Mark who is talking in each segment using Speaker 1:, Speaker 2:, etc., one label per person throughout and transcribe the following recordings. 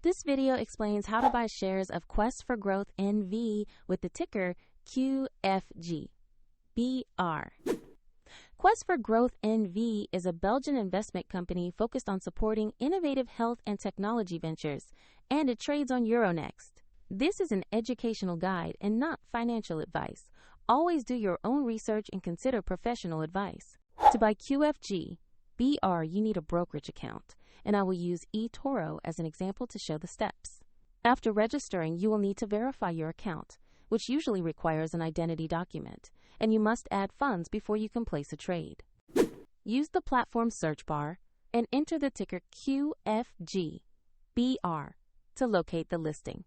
Speaker 1: This video explains how to buy shares of Quest for Growth NV with the ticker QFG.BR. Quest for Growth NV is a Belgian investment company focused on supporting innovative health and technology ventures, and it trades on Euronext. This is an educational guide and not financial advice. Always do your own research and consider professional advice. To buy QFG.BR, you need a brokerage account, and I will use eToro as an example to show the steps. After registering, you will need to verify your account, which usually requires an identity document, and you must add funds before you can place a trade. Use the platform search bar and enter the ticker QFG.BR to locate the listing.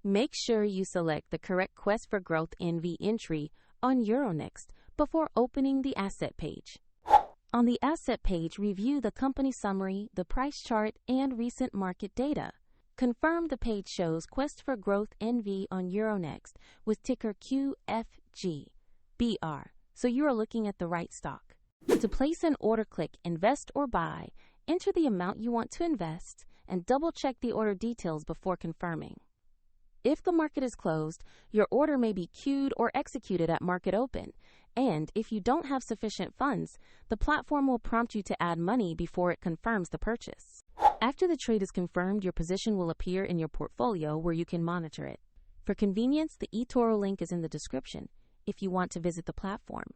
Speaker 1: Make sure you select the correct Quest for Growth NV entry on Euronext before opening the asset page. On the asset page, review the company summary, the price chart, and recent market data. Confirm the page shows Quest for Growth NV on Euronext with ticker QFG.BR, so you are looking at the right stock. To place an order, click Invest or Buy, enter the amount you want to invest, and double-check the order details before confirming. If the market is closed, your order may be queued or executed at market open, and if you don't have sufficient funds, the platform will prompt you to add money before it confirms the purchase. After the trade is confirmed, your position will appear in your portfolio where you can monitor it. For convenience, the eToro link is in the description if you want to visit the platform.